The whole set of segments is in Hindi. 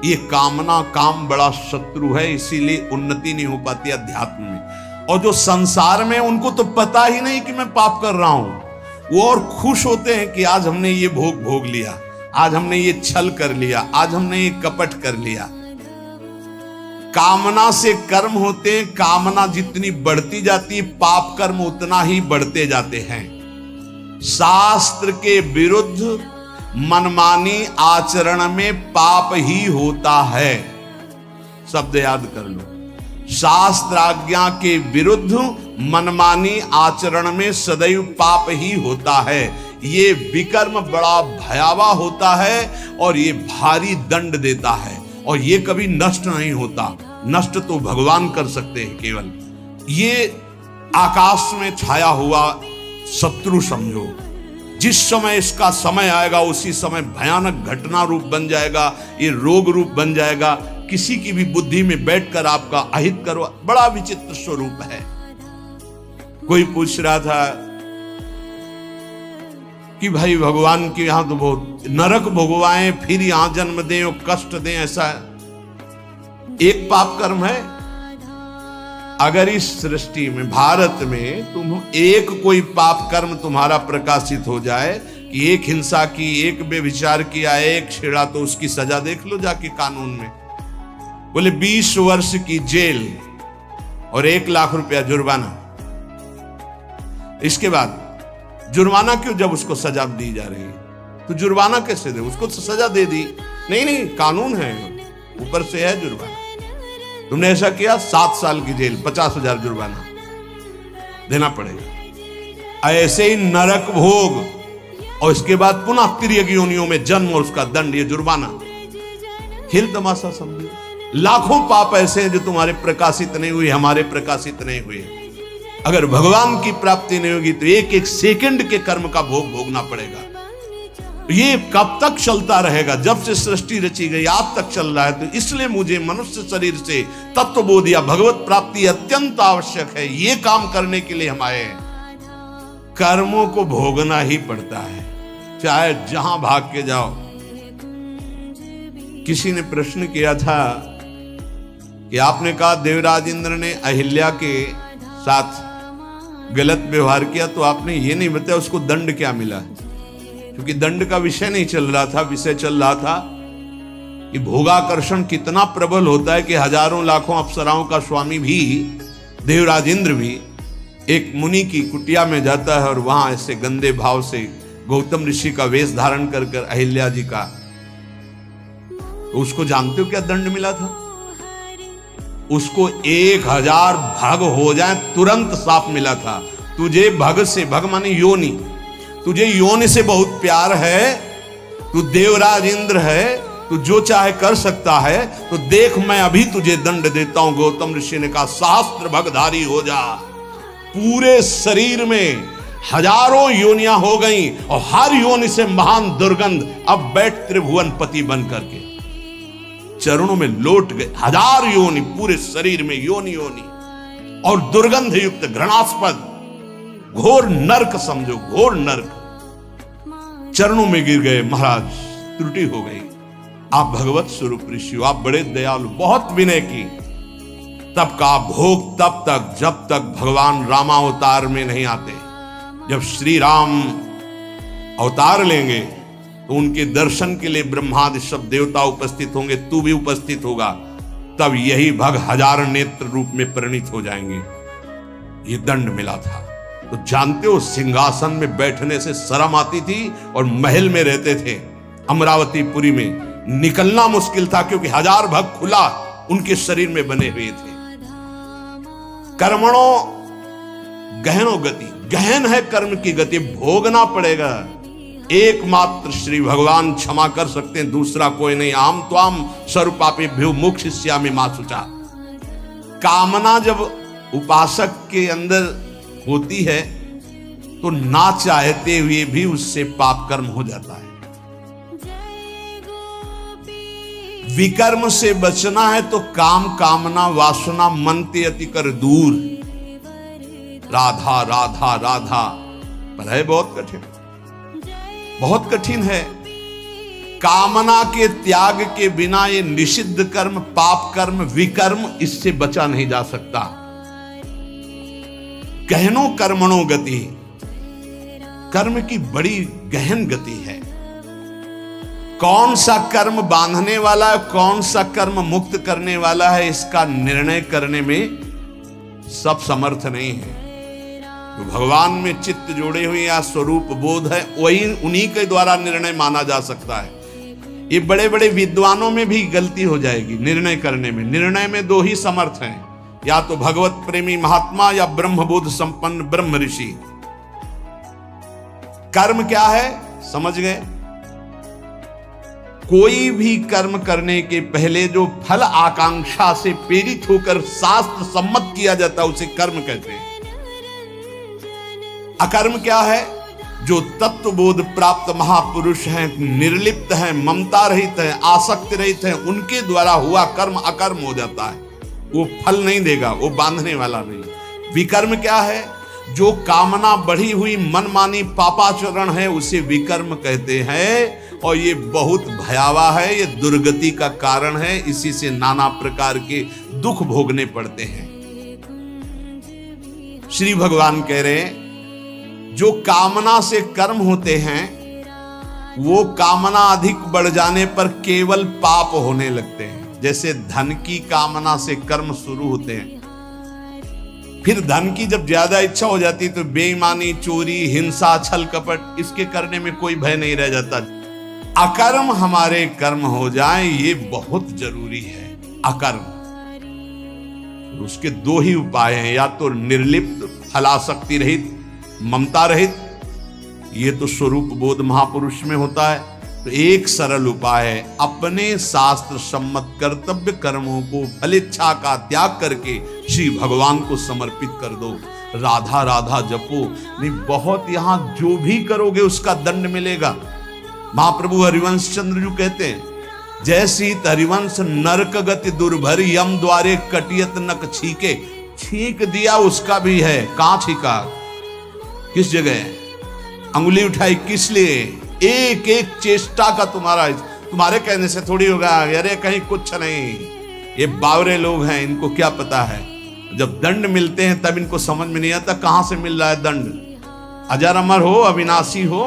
ये कामना, काम बड़ा शत्रु है, इसीलिए उन्नति नहीं हो पाती अध्यात्म में। और जो संसार में, उनको तो पता ही नहीं कि मैं पाप कर रहा हूं, वो और खुश होते हैं कि आज हमने ये भोग लिया, आज हमने ये छल कर लिया, आज हमने ये कपट कर लिया। कामना से कर्म होते हैं, कामना जितनी बढ़ती जाती है पाप कर्म उतना ही बढ़ते जाते हैं। शास्त्र के विरुद्ध मनमानी आचरण में पाप ही होता है, शब्द याद कर लो। शास्त्र आज्ञा के विरुद्ध मनमानी आचरण में सदैव पाप ही होता है। ये विकर्म बड़ा भयावह होता है और ये भारी दंड देता है, और ये कभी नष्ट नहीं होता। नष्ट तो भगवान कर सकते हैं केवल। ये आकाश में छाया हुआ शत्रु समझो, जिस समय इसका समय आएगा उसी समय भयानक घटना रूप बन जाएगा, ये रोग रूप बन जाएगा। किसी की भी बुद्धि में बैठकर आपका अहित करो, बड़ा विचित्र स्वरूप है। कोई पूछ रहा था कि भाई भगवान के यहां तो बहुत नरक भोगवाएं, फिर यहां जन्म दें और कष्ट दें, ऐसा एक पाप कर्म है? अगर इस सृष्टि में, भारत में तुम एक कोई पाप कर्म तुम्हारा प्रकाशित हो जाए कि एक हिंसा की, एक बेविचार किया, एक छेड़ा, तो उसकी सजा देख लो जाके कानून में। बोले 20 वर्ष की जेल और 1 लाख रुपया जुर्माना। इसके बाद जुर्माना क्यों, जब उसको सजा दी जा रही है तो जुर्माना कैसे दे? उसको तो सजा दे दी। नहीं, कानून है, ऊपर से है जुर्माना। तुमने ऐसा किया 7 साल की जेल, 50,000 जुर्माना देना पड़ेगा। ऐसे ही नरक भोग, और इसके बाद पुनः तिर्यक योनियों में जन्म और उसका दंड, ये जुर्माना। खेल तमाशा समझो। लाखों पाप ऐसे हैं जो तुम्हारे प्रकाशित नहीं हुए, हमारे प्रकाशित नहीं हुए। अगर भगवान की प्राप्ति नहीं होगी तो एक एक सेकंड के कर्म का भोग भोगना पड़ेगा। ये कब तक चलता रहेगा? जब से सृष्टि रची गई आज तक चल रहा है। तो इसलिए मुझे मनुष्य शरीर से तत्वबोध या भगवत प्राप्ति अत्यंत आवश्यक है। ये काम करने के लिए हम आए हैं। कर्मों को भोगना ही पड़ता है, चाहे जहां भाग के जाओ। किसी ने प्रश्न किया था कि आपने कहा देवराज इंद्र ने अहिल्या के साथ गलत व्यवहार किया, तो आपने ये नहीं बताया उसको दंड क्या मिला। क्योंकि दंड का विषय नहीं चल रहा था, विषय चल रहा था कि भोगाकर्षण कितना प्रबल होता है कि हजारों लाखों अप्सराओं का स्वामी भी, देवराज इंद्र भी, एक मुनि की कुटिया में जाता है और वहां ऐसे गंदे भाव से गौतम ऋषि का वेश धारण कर कर अहिल्या जी का, तो उसको जानते हो क्या दंड मिला था? उसको 1000 भग हो जाए तुरंत साफ मिला था। तुझे भग से, भग माने योनि, तुझे योनि से बहुत प्यार है, तू देवराज इंद्र है, तू जो चाहे कर सकता है, तो देख मैं अभी तुझे दंड देता हूं। गौतम ऋषि ने कहा सहस्त्र भगधारी हो जा। पूरे शरीर में हजारों योनियां हो गई और हर योनि से महान दुर्गंध, अब बैठ त्रिभुवन पति बन करके चरणों में लौट गए। 1000 योनि पूरे शरीर में, योनि और दुर्गंध युक्त घृणास्पद घोर नरक समझो, घोर नरक। चरणों में गिर गए, महाराज त्रुटि हो गई, आप भगवत स्वरूप ऋषि हो, आप बड़े दयालु, बहुत विनय की। तब का भोग तब तक जब तक भगवान रामावतार में नहीं आते। जब श्री राम अवतार लेंगे तो उनके दर्शन के लिए ब्रह्मादि सब देवता उपस्थित होंगे, तू भी उपस्थित होगा, तब यही भग 1000 नेत्र रूप में परिणित हो जाएंगे। ये दंड मिला था। तो जानते हो सिंहासन में बैठने से शर्म आती थी और महल में रहते थे अमरावतीपुरी में, निकलना मुश्किल था क्योंकि 1000 भग खुला उनके शरीर में बने हुए थे। कर्मणों गहनो गति, गहन है कर्म की गति, भोगना पड़ेगा। एकमात्र श्री भगवान क्षमा कर सकते हैं, दूसरा कोई नहीं। आम त्वाम स्वरूपापेभ्यो मोक्षयिष्यामि मा शुचा। कामना जब उपासक के अंदर होती है तो ना चाहते हुए भी उससे पाप कर्म हो जाता है। विकर्म से बचना है तो काम, कामना, वासना मन ते अति कर दूर। राधा राधा राधा, पर है बहुत कठिन, बहुत कठिन है। कामना के त्याग के बिना ये निषिद्ध कर्म, पाप कर्म, विकर्म, इससे बचा नहीं जा सकता। गहनो कर्मणो गति, कर्म की बड़ी गहन गति है। कौन सा कर्म बांधने वाला है, कौन सा कर्म मुक्त करने वाला है, इसका निर्णय करने में सब समर्थ नहीं है। तो भगवान में चित्त जोड़े हुए या स्वरूप बोध है, वही उन्हीं के द्वारा निर्णय माना जा सकता है। ये बड़े बड़े विद्वानों में भी गलती हो जाएगी निर्णय करने में। निर्णय में दो ही समर्थ हैं, या तो भगवत प्रेमी महात्मा या ब्रह्मबोध संपन्न ब्रह्म ऋषि। कर्म क्या है समझ गए? कोई भी कर्म करने के पहले जो फल आकांक्षा से प्रेरित होकर शास्त्र सम्मत किया जाता है उसे कर्म कहते हैं। अकर्म क्या है? जो तत्वबोध प्राप्त महापुरुष हैं, निर्लिप्त हैं, ममता रहित हैं, आसक्ति रहित हैं, उनके द्वारा हुआ कर्म अकर्म हो जाता है। वो फल नहीं देगा, वो बांधने वाला नहीं। विकर्म क्या है? जो कामना बढ़ी हुई मनमानी पापाचरण है उसे विकर्म कहते हैं, और ये बहुत भयावह है, ये दुर्गति का कारण है। इसी से नाना प्रकार के दुख भोगने पड़ते हैं। श्री भगवान कह रहे हैं जो कामना से कर्म होते हैं वो कामना अधिक बढ़ जाने पर केवल पाप होने लगते हैं। जैसे धन की कामना से कर्म शुरू होते हैं, फिर धन की जब ज्यादा इच्छा हो जाती है तो बेईमानी, चोरी, हिंसा, छल कपट, इसके करने में कोई भय नहीं रह जाता। अकर्म हमारे कर्म हो जाए ये बहुत जरूरी है। अकर्म, उसके दो ही उपाय हैं, या तो निर्लिप्त, फलासक्ति रहित, ममता रहित, ये तो स्वरूप बोध महापुरुष में होता है। तो एक सरल उपाय है, अपने शास्त्र सम्मत कर्तव्य कर्मों को फलेच्छा का त्याग करके श्री भगवान को समर्पित कर दो। राधा राधा जपो, नहीं बहुत यहां जो भी करोगे उसका दंड मिलेगा। महाप्रभु हरिवंश चंद्र जी कहते हैं जैसी हरिवंश नरक गति दुर्भर यम द्वारे कटियत नक छीके। छीक दिया उसका भी है, कहां छीका, किस जगह अंगुली उठाई, किस लिए? एक एक चेष्टा का तुम्हारे कहने से थोड़ी होगा। अरे कहीं कुछ नहीं, ये बावरे लोग हैं, इनको क्या पता है। जब दंड मिलते हैं तब इनको समझ में नहीं आता कहां से मिल रहा है दंड। अजर अमर हो, अविनाशी हो,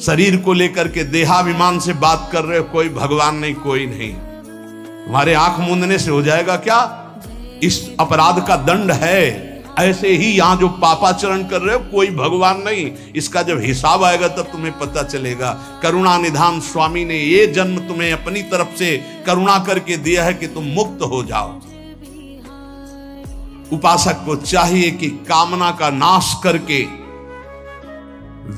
शरीर को लेकर के देहाभिमान से बात कर रहे हो, कोई भगवान नहीं, कोई नहीं। तुम्हारे आंख मूंदने से हो जाएगा क्या? इस अपराध का दंड है। ऐसे ही यहां जो पापाचरण कर रहे हो कोई भगवान नहीं, इसका जब हिसाब आएगा तब तुम्हें पता चलेगा। करुणा निधान स्वामी ने ये जन्म तुम्हें अपनी तरफ से करुणा करके दिया है कि तुम मुक्त हो जाओ। उपासक को चाहिए कि कामना का नाश करके,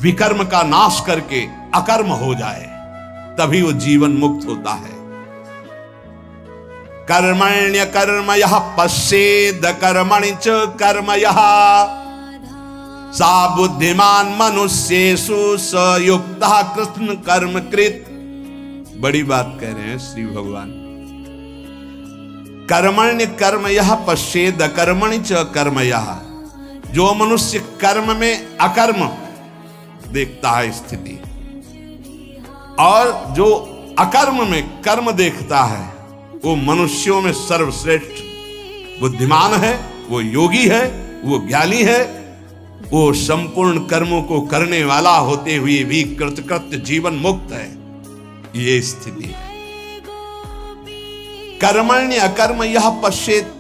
विकर्म का नाश करके अकर्म हो जाए, तभी वो जीवन मुक्त होता है। कर्मण्य कर्म यह पश्येद कर्मणि च कर्म यह सा बुद्धिमान मनुष्येषु स युक्तः कृष्ण कर्म कृत। बड़ी बात कह रहे हैं श्री भगवान। कर्मण्य कर्म यह पश्येद कर्मणि च कर्म यह, जो मनुष्य कर्म में अकर्म देखता है स्थिति, और जो अकर्म में कर्म देखता है, वो मनुष्यों में सर्वश्रेष्ठ बुद्धिमान है, वो योगी है, वो ज्ञानी है, वो संपूर्ण कर्मों को करने वाला होते हुए भी कृतकृत्य जीवन मुक्त है। ये स्थिति है। कर्मण्य अकर्म यह पश्येत,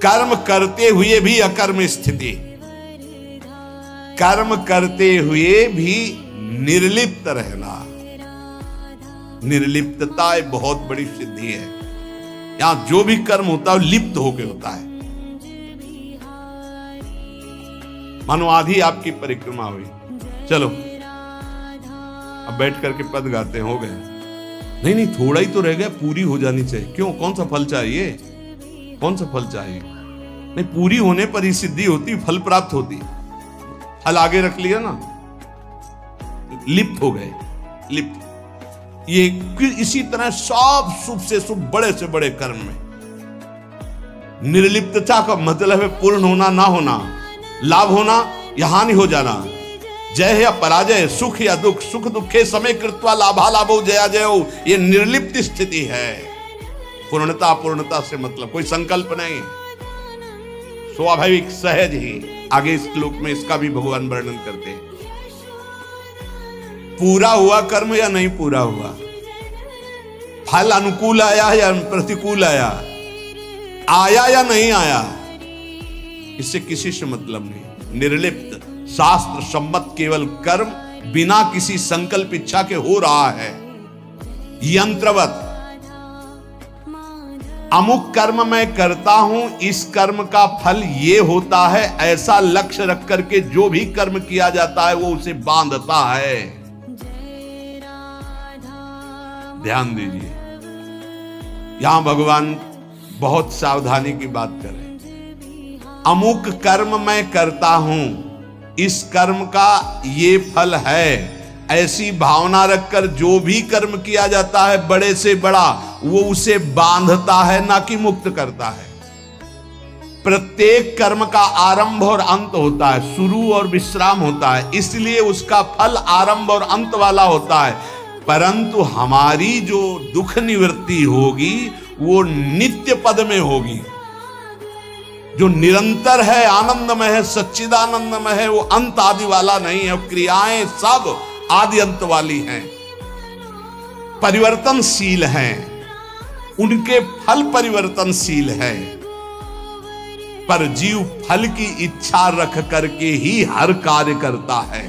कर्म करते हुए भी अकर्म स्थिति, कर्म करते हुए भी निर्लिप्त रहना। निर्लिप्तता एक बहुत बड़ी सिद्धि है। यहां जो भी कर्म होता है लिप्त होकर होता है। मानो आधी आपकी परिक्रमा हुई, चलो अब बैठ करके पद गाते हो गए। नहीं नहीं, थोड़ा ही तो रह गया, पूरी हो जानी चाहिए। क्यों, कौन सा फल चाहिए, कौन सा फल चाहिए? नहीं, पूरी होने पर ही सिद्धि होती, फल प्राप्त होती। फल आगे रख लिया ना, लिप्त हो गए, लिप्त। ये इसी तरह सब शुभ से शुभ, बड़े से बड़े कर्म में निर्लिप्तता का मतलब है पूर्ण होना, ना होना, लाभ होना या हानि हो जाना। जय या पराजय, सुख या दुख, सुख दुखे समय कृत्वा लाभा लाभो जया जयो, ये निर्लिप्त स्थिति है। पूर्णता पूर्णता से मतलब कोई संकल्प नहीं, स्वाभाविक सहज ही। आगे इस श्लोक में इसका भी भगवान वर्णन करते हैं। पूरा हुआ कर्म या नहीं पूरा हुआ, फल अनुकूल आया या प्रतिकूल आया, आया या नहीं आया, इससे किसी से मतलब नहीं। निर्लिप्त शास्त्र सम्मत केवल कर्म बिना किसी संकल्प इच्छा के हो रहा है। यंत्रवत अमुक कर्म मैं करता हूं, इस कर्म का फल ये होता है, ऐसा लक्ष्य रख करके जो भी कर्म किया जाता है वो उसे बांधता है। ध्यान दीजिए, यहां भगवान बहुत सावधानी की बात कर रहे हैं। अमुक कर्म मैं करता हूं, इस कर्म का ये फल है, ऐसी भावना रखकर जो भी कर्म किया जाता है बड़े से बड़ा, वो उसे बांधता है ना कि मुक्त करता है। प्रत्येक कर्म का आरंभ और अंत होता है, शुरू और विश्राम होता है, इसलिए उसका फल आरंभ और अंत वाला होता है। परंतु हमारी जो दुख निवृत्ति होगी वो नित्य पद में होगी, जो निरंतर है, आनंदमय है, सच्चिदानंदमय है, वो अंत आदि वाला नहीं है। क्रियाएं सब आदि अंत वाली हैं, परिवर्तनशील हैं, उनके फल परिवर्तनशील है। पर जीव फल की इच्छा रख करके ही हर कार्य करता है।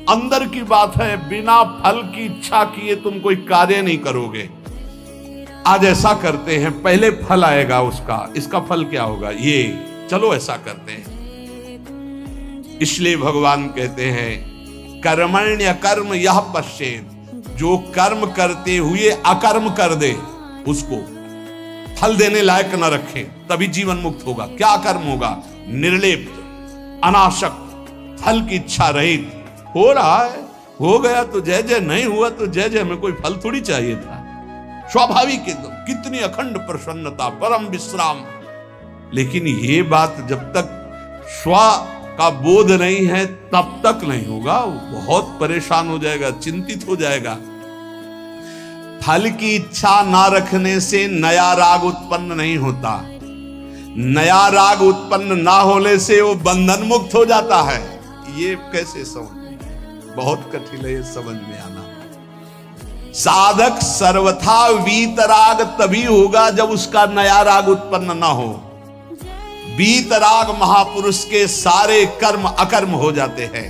अंदर की बात है, बिना फल की इच्छा किए तुम कोई कार्य नहीं करोगे। आज ऐसा करते हैं, पहले फल आएगा उसका, इसका फल क्या होगा, ये चलो ऐसा करते हैं। इसलिए भगवान कहते हैं कर्मण्य कर्म यह पश्चेत, जो कर्म करते हुए अकर्म कर दे उसको फल देने लायक न रखे, तभी जीवन मुक्त होगा। क्या कर्म होगा, निर्लिप्त, अनासक्त, फल की इच्छा रहित। हो रहा है, हो गया तो जय जय, नहीं हुआ तो जय जय, में कोई फल थोड़ी चाहिए था। स्वाभाविक एकदम, कितनी अखंड प्रसन्नता, परम विश्राम। लेकिन ये बात जब तक स्व का बोध नहीं है तब तक नहीं होगा, बहुत परेशान हो जाएगा, चिंतित हो जाएगा। फल की इच्छा ना रखने से नया राग उत्पन्न नहीं होता, नया राग उत्पन्न ना होने से वो बंधन मुक्त हो जाता है। ये कैसे समझ, बहुत कठिन है ये समझ में आना। साधक सर्वथा वीतराग तभी होगा जब उसका नया राग उत्पन्न ना हो। वीतराग महापुरुष के सारे कर्म अकर्म हो जाते हैं।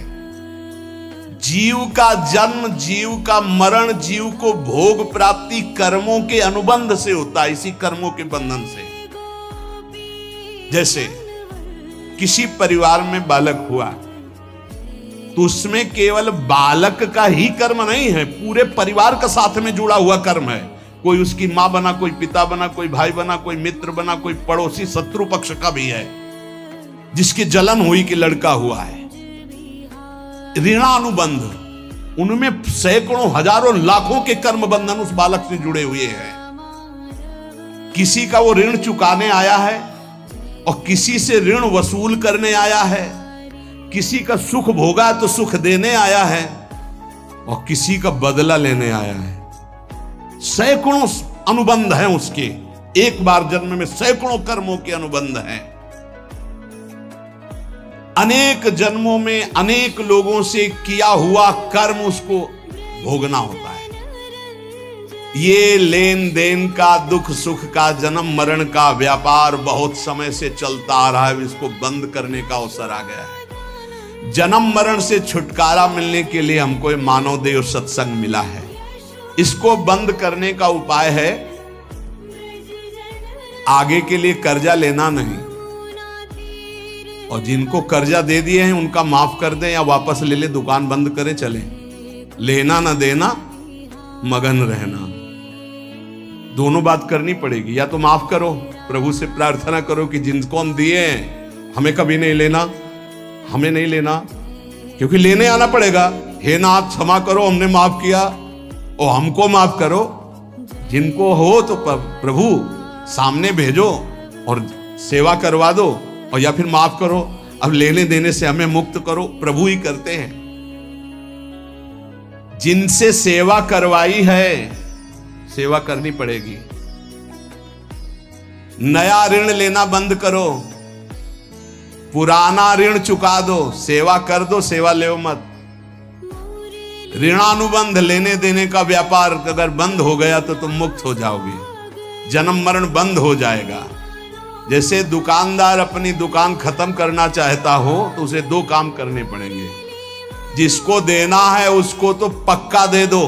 जीव का जन्म, जीव का मरण, जीव को भोग प्राप्ति कर्मों के अनुबंध से होता है, इसी कर्मों के बंधन से। जैसे किसी परिवार में बालक हुआ तो उसमें केवल बालक का ही कर्म नहीं है, पूरे परिवार का साथ में जुड़ा हुआ कर्म है। कोई उसकी मां बना, कोई पिता बना, कोई भाई बना, कोई मित्र बना, कोई पड़ोसी, शत्रु पक्ष का भी है जिसकी जलन हुई कि लड़का हुआ है। ऋणानुबंध, उनमें सैकड़ों हजारों लाखों के कर्म बंधन उस बालक से जुड़े हुए हैं। किसी का वो ऋण चुकाने आया है और किसी से ऋण वसूल करने आया है, किसी का सुख भोगा तो सुख देने आया है और किसी का बदला लेने आया है। सैकड़ों अनुबंध हैं उसके, एक बार जन्म में सैकड़ों कर्मों के अनुबंध हैं। अनेक जन्मों में अनेक लोगों से किया हुआ कर्म उसको भोगना होता है। ये लेन देन का, दुख सुख का, जन्म मरण का व्यापार बहुत समय से चलता आ रहा है, इसको बंद करने का अवसर आ गया है। जन्म मरण से छुटकारा मिलने के लिए हमको ये मानव देव सत्संग मिला है। इसको बंद करने का उपाय है आगे के लिए कर्जा लेना नहीं, और जिनको कर्जा दे दिए हैं उनका माफ कर दें या वापस ले ले, दुकान बंद करें, चले। लेना ना देना, मगन रहना, दोनों बात करनी पड़ेगी। या तो माफ करो, प्रभु से प्रार्थना करो कि जिनको हम दिए हैं हमें कभी नहीं लेना, हमें नहीं लेना, क्योंकि लेने आना पड़ेगा। हे नाथ क्षमा करो, हमने माफ किया और हमको माफ करो। जिनको हो तो प्रभु सामने भेजो और सेवा करवा दो, और या फिर माफ करो। अब लेने देने से हमें मुक्त करो, प्रभु ही करते हैं। जिनसे सेवा करवाई है सेवा करनी पड़ेगी। नया ऋण लेना बंद करो, पुराना ऋण चुका दो, सेवा कर दो, सेवा ले मत। ऋणानुबंध लेने देने का व्यापार अगर बंद हो गया तो तुम मुक्त हो जाओगे, जन्म मरण बंद हो जाएगा। जैसे दुकानदार अपनी दुकान खत्म करना चाहता हो तो उसे दो काम करने पड़ेंगे। जिसको देना है उसको तो पक्का दे दो,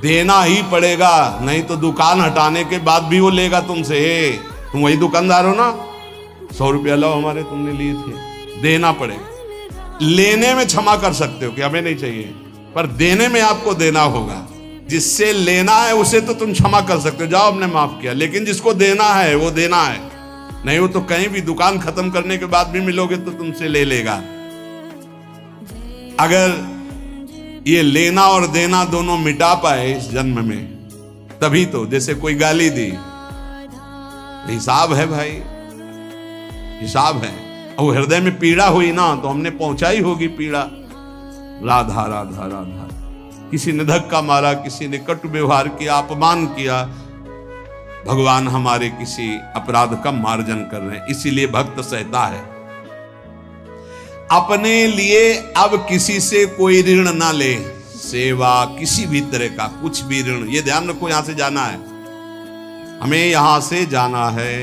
देना ही पड़ेगा, नहीं तो दुकान हटाने के बाद भी वो लेगा तुमसे। तुम वही दुकानदार हो ना, 100 रुपया लो हमारे, तुमने लिए थे, देना पड़ेगा। लेने में क्षमा कर सकते हो कि हमें नहीं चाहिए, पर देने में आपको देना होगा। जिससे लेना है उसे तो तुम क्षमा कर सकते हो, जाओ हमने माफ किया, लेकिन जिसको देना है वो देना है। नहीं वो तो कहीं भी दुकान खत्म करने के बाद भी मिलोगे तो तुमसे ले लेगा। अगर ये लेना और देना दोनों मिटा पाए इस जन्म में, तभी तो। जैसे कोई गाली दी, हिसाब है भाई, हिसाब है। और हृदय में पीड़ा हुई ना तो हमने पहुंचाई होगी पीड़ा। राधा राधा राधा। किसी ने धक्का मारा, किसी ने कटु व्यवहार किया, अपमान किया, भगवान हमारे किसी अपराध का मार्जन कर रहे हैं, इसीलिए भक्त सहता है। अपने लिए अब किसी से कोई ऋण ना ले, सेवा किसी भी तरह का कुछ भी ऋण, ये ध्यान रखो। यहां से जाना है, हमें यहां से जाना है।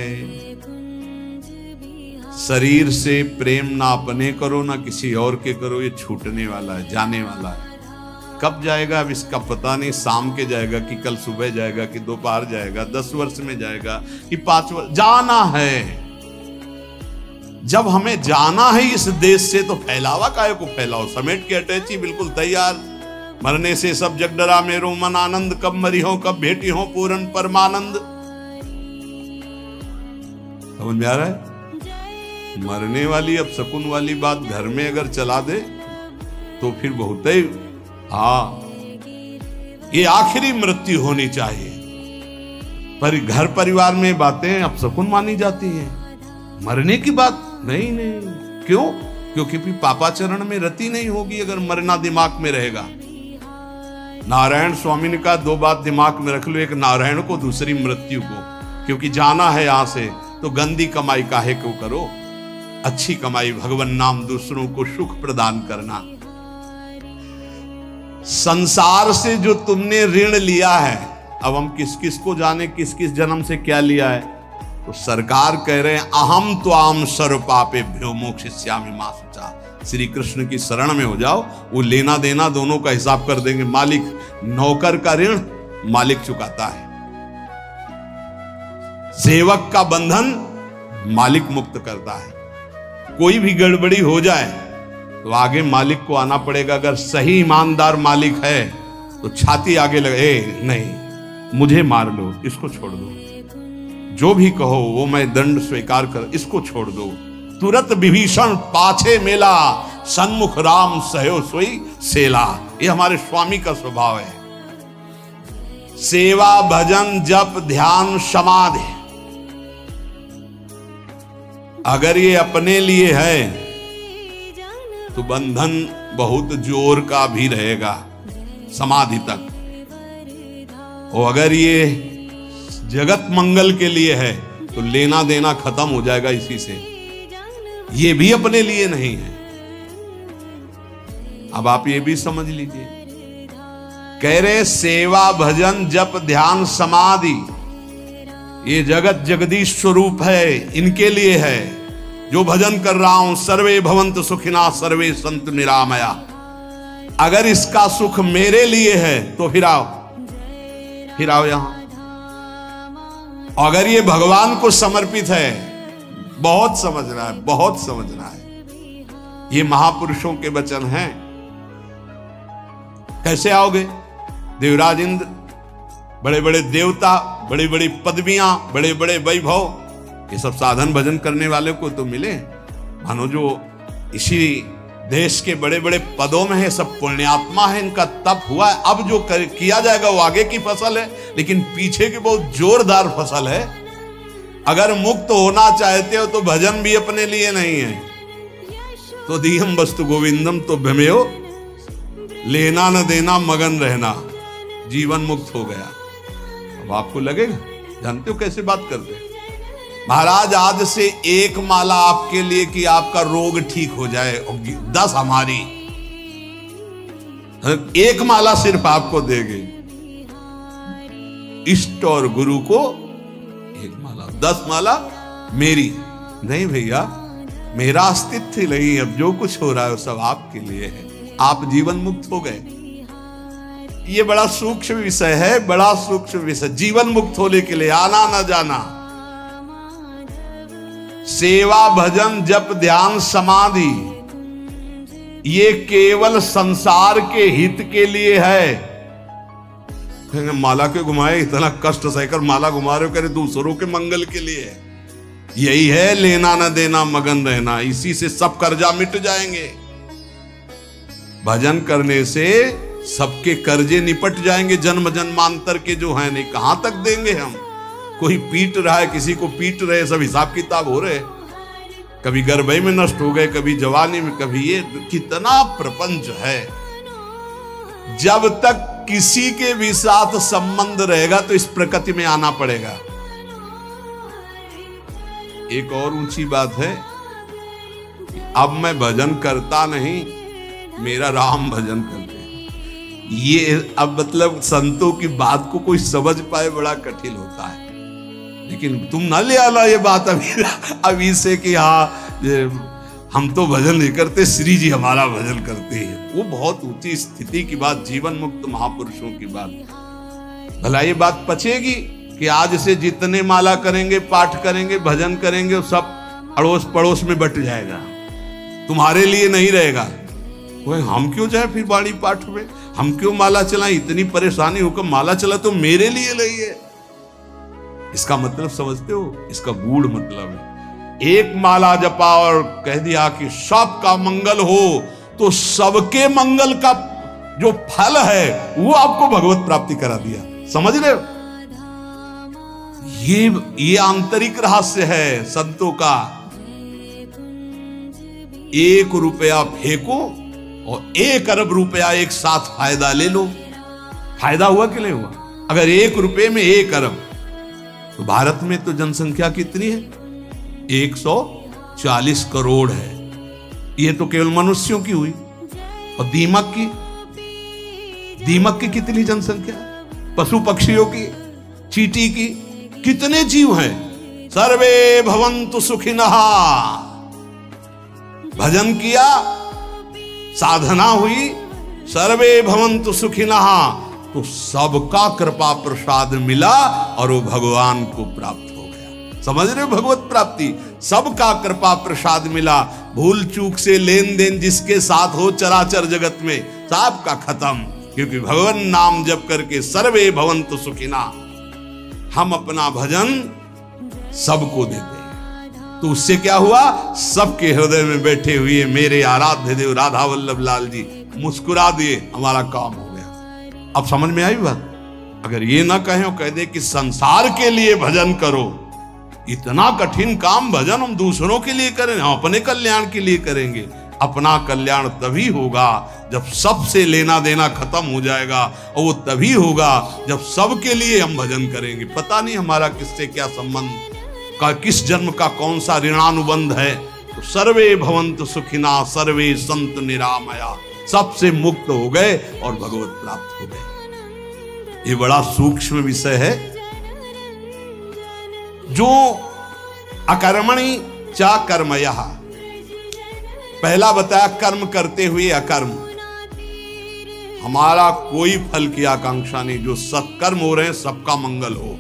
शरीर से प्रेम ना अपने करो ना किसी और के करो, ये छूटने वाला है, जाने वाला है। कब जाएगा अब इसका पता नहीं, शाम के जाएगा कि कल सुबह जाएगा कि दोपहर जाएगा, 10 वर्ष में जाएगा कि 5 वर्ष, जाना है। जब हमें जाना है इस देश से तो फैलावा काहे को फैलाओ, समेट के अटैची बिल्कुल तैयार। मरने से सब जग डरा मेरो मन आनंद, कब मरी हो कब भेटी हो पूर्ण परमानंद। समझ में आ रहा है? मरने वाली अब शकुन वाली बात घर में अगर चला दे तो फिर बहुत ही, हाँ ये आखिरी मृत्यु होनी चाहिए। पर घर परिवार में बातें अब शकुन मानी जाती हैं, मरने की बात नहीं। नहीं क्यों? क्योंकि फिर पापाचरण में रति नहीं होगी अगर मरना दिमाग में रहेगा। नारायण स्वामी ने कहा 2 बात दिमाग में रख लो, एक नारायण को, दूसरी मृत्यु को। क्योंकि जाना है यहां से तो गंदी कमाई काहे क्यों करो, अच्छी कमाई भगवान नाम, दूसरों को सुख प्रदान करना। संसार से जो तुमने ऋण लिया है, अब हम किस किस को जाने किस किस जन्म से क्या लिया है। तो सरकार कह रहे हैं अहम त्वाम सर्व पापेभ्यो मोक्षयिष्यामि मा शुचा। श्री कृष्ण की शरण में हो जाओ, वो लेना देना दोनों का हिसाब कर देंगे। मालिक, नौकर का ऋण मालिक चुकाता है, सेवक का बंधन मालिक मुक्त करता है। कोई भी गड़बड़ी हो जाए तो आगे मालिक को आना पड़ेगा। अगर सही ईमानदार मालिक है तो छाती आगे लगे, नहीं मुझे मार लो, इसको छोड़ दो, जो भी कहो वो मैं दंड स्वीकार कर, इसको छोड़ दो। तुरंत विभीषण पाछे मेला, सन्मुख राम सहयो सोई सेला। ये हमारे स्वामी का स्वभाव है। सेवा भजन जप ध्यान समाधि, अगर ये अपने लिए है तो बंधन बहुत जोर का भी रहेगा समाधि तक, और अगर ये जगत मंगल के लिए है तो लेना देना खत्म हो जाएगा इसी से। ये भी अपने लिए नहीं है। अब आप ये भी समझ लीजिए, कह रहे सेवा भजन जप ध्यान समाधि ये जगत जगदीश स्वरूप है, इनके लिए है। जो भजन कर रहा हूं, सर्वे भवन्तु सुखिना सर्वे सन्तु निरामया, अगर इसका सुख मेरे लिए है तो फिर आओ यहां। अगर ये भगवान को समर्पित है, बहुत समझना है, बहुत समझना है। ये महापुरुषों के वचन हैं। कैसे आओगे? देवराज इंद्र, बड़े बड़े देवता, बड़ी बड़ी पदवियां, बड़े बड़े वैभव, ये सब साधन भजन करने वाले को तो मिले। मानो जो इसी देश के बड़े बड़े पदों में है, सब पुण्यात्मा है, इनका तप हुआ है। अब जो किया जाएगा वो आगे की फसल है, लेकिन पीछे की बहुत जोरदार फसल है। अगर मुक्त होना चाहते हो तो भजन भी अपने लिए नहीं है। तो दीहम वस्तु गोविंदम तो भ्रमेयो, लेना न देना मगन रहना, जीवन मुक्त हो गया। अब आपको लगेगा, जानते हो कैसे बात करते हैं महाराज, आज से एक माला आपके लिए कि आपका रोग ठीक हो जाए, 10 हमारी, एक माला सिर्फ आपको देंगे। इष्ट और गुरु को एक माला, 10 माला मेरी नहीं भैया, मेरा अस्तित्व नहीं, अब जो कुछ हो रहा है वो सब आपके लिए है। आप जीवन मुक्त हो गए। ये बड़ा सूक्ष्म विषय है, बड़ा सूक्ष्म विषय। जीवन मुक्त होने के लिए आना न जाना, सेवा भजन जप ध्यान समाधि, ये केवल संसार के हित के लिए है। माला के घुमाए, इतना कष्ट सहकर माला घुमा रहे हो, करे दूसरों के मंगल के लिए। यही है लेना न देना मगन रहना, इसी से सब कर्जा मिट जाएंगे। भजन करने से सबके कर्जे निपट जाएंगे, जन्म जन्मांतर के जो है, नहीं कहां तक देंगे हम। कोई पीट रहा है, किसी को पीट रहे, सब हिसाब किताब हो रहे, कभी गर्भई में नष्ट हो गए, कभी जवानी में, कभी ये, कितना प्रपंच है। जब तक किसी के भी साथ संबंध रहेगा तो इस प्रकृति में आना पड़ेगा। एक और ऊंची बात है, अब मैं भजन करता नहीं, मेरा राम भजन करते हैं। ये अब मतलब संतों की बात को कोई समझ पाए बड़ा कठिन होता है। लेकिन तुम ना ले आना ये बात अभी से कि हाँ हम तो भजन नहीं करते, श्री जी हमारा भजन करते हैं। वो बहुत ऊंची स्थिति की बात, जीवन मुक्त महापुरुषों की बात। भला ये बात पचेगी कि आज से जितने माला करेंगे, पाठ करेंगे, भजन करेंगे, वो सब अड़ोस पड़ोस में बट जाएगा, तुम्हारे लिए नहीं रहेगा। हम क्यों जाए फिर बाणी पाठ में, हम क्यों माला चलाएं, इतनी परेशानी होकर माला चला तो मेरे लिए नहीं है। इसका मतलब समझते हो, इसका गूढ़ मतलब है। एक माला जपा और कह दिया कि सबका मंगल हो, तो सबके मंगल का जो फल है वो आपको भगवत प्राप्ति करा दिया। समझ रहे हो, ये आंतरिक रहस्य है संतों का। 1 रुपया फेंको और 1 अरब रुपया एक साथ फायदा ले लो। फायदा हुआ कि नहीं हुआ? अगर 1 रुपये में 1 अरब, तो भारत में तो जनसंख्या कितनी है? 140 करोड़ है। ये तो केवल मनुष्यों की हुई। और दीमक की कितनी जनसंख्या? पशु पक्षियों की, चींटी की, कितने जीव हैं? सर्वे भवन्तु सुखिनः। भजन किया, साधना हुई, सर्वे भवन्तु सुखिनः, तो सबका कृपा प्रसाद मिला और वो भगवान को प्राप्त हो गया। समझ रहे हो, भगवत प्राप्ति, सबका कृपा प्रसाद मिला। भूल चूक से लेन देन जिसके साथ हो चराचर जगत में, सबका खत्म, क्योंकि भगवान नाम जप करके सर्वे भवन्तु सुखिनः हम अपना भजन सबको देते हैं। तो उससे क्या हुआ? सबके हृदय में बैठे हुए मेरे आराध्य देव राधा वल्लभ लाल जी मुस्कुरा दिए, हमारा काम हो गया। अब समझ में आई बात? अगर ये ना कहें और कह दे कि संसार के लिए भजन करो, इतना कठिन काम भजन हम दूसरों के लिए करें, हम अपने कल्याण के लिए करेंगे। अपना कल्याण तभी होगा जब सबसे लेना देना खत्म हो जाएगा, और वो तभी होगा जब सबके लिए हम भजन करेंगे। पता नहीं हमारा किससे क्या संबंध का, किस जन्म का कौन सा ऋणानुबंध है। तो सर्वे भवन्तु सुखिनः सर्वे सन्तु निरामया, सबसे मुक्त हो गए और भगवत प्राप्त हो गए। ये बड़ा सूक्ष्म विषय है। जो अकर्मणि च कर्मयः, पहला बताया कर्म करते हुए अकर्म, हमारा कोई फल की आकांक्षा नहीं, जो सत्कर्म हो रहे हैं सबका मंगल हो।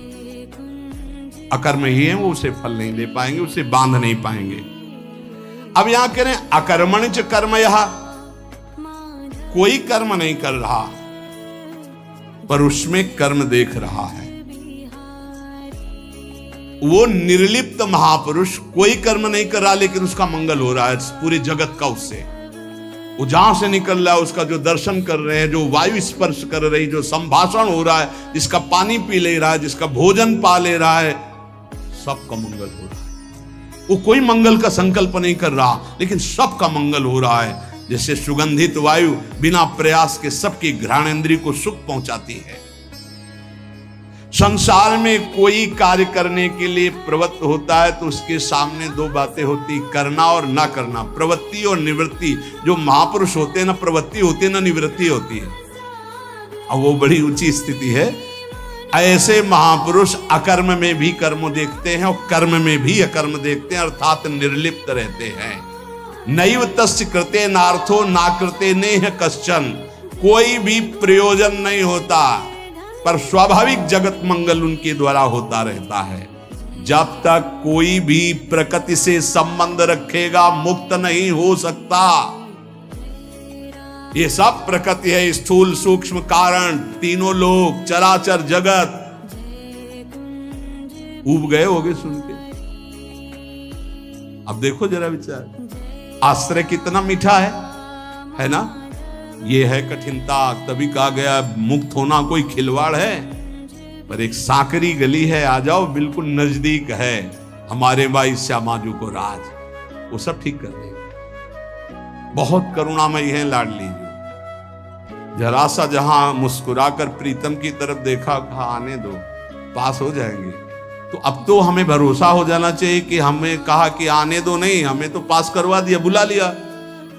अकर्म ही है, वो उसे फल नहीं दे पाएंगे, उसे बांध नहीं पाएंगे। अब यहां कह रहे हैं अकर्मणि च कर्मयः, कोई कर्म नहीं कर रहा पर उसमें कर्म देख रहा है। वो निर्लिप्त महापुरुष कोई कर्म नहीं कर रहा, लेकिन उसका मंगल हो रहा है पूरे जगत का। उससे वो जहां से निकल रहा है, उसका जो दर्शन कर रहे हैं, जो वायु स्पर्श कर रही, जो संभाषण हो रहा है, जिसका पानी पी ले रहा है, जिसका भोजन पा ले रहा है, सबका मंगल हो रहा है। वो कोई मंगल का संकल्प नहीं कर रहा, लेकिन सबका मंगल हो रहा है। जैसे सुगंधित वायु बिना प्रयास के सबकी घ्राणेंद्रिय को सुख पहुंचाती है। संसार में कोई कार्य करने के लिए प्रवृत्त होता है तो उसके सामने दो बातें होती, करना और ना करना, प्रवृत्ति और निवृत्ति। जो महापुरुष होते हैं ना प्रवृत्ति होती है ना निवृत्ति होती है, और वो बड़ी ऊंची स्थिति है। ऐसे महापुरुष अकर्म में भी कर्म देखते हैं और कर्म में भी अकर्म देखते हैं, अर्थात निर्लिप्त रहते हैं। नैव तस्य कृते नार्थो ना कृते नेह कश्चन, कोई भी प्रयोजन नहीं होता पर स्वाभाविक जगत मंगल उनके द्वारा होता रहता है। जब तक कोई भी प्रकृति से संबंध रखेगा मुक्त नहीं हो सकता। ये सब प्रकृति है, स्थूल सूक्ष्म कारण, तीनों लोग, चराचर जगत। ऊब गए होगे सुन के। अब देखो जरा विचार, आश्रय कितना मीठा है ना। ये है कठिनता। तभी कहा गया मुक्त होना कोई खिलवाड़ है, पर एक सांकरी गली है, आ जाओ, बिल्कुल नजदीक है। हमारे भाई श्यामाजू को राज, वो सब ठीक कर देंगे। बहुत करुणामयी है लाडली जी। जरा सा जहां मुस्कुराकर प्रीतम की तरफ देखा, कहा आने दो, पास हो जाएंगे। तो अब तो हमें भरोसा हो जाना चाहिए कि हमें कहा कि आने दो नहीं, हमें तो पास करवा दिया, बुला लिया।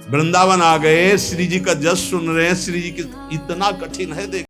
वृंदावन आ गए, श्री जी का जस सुन रहे हैं। श्री जी की इतना कठिन है देख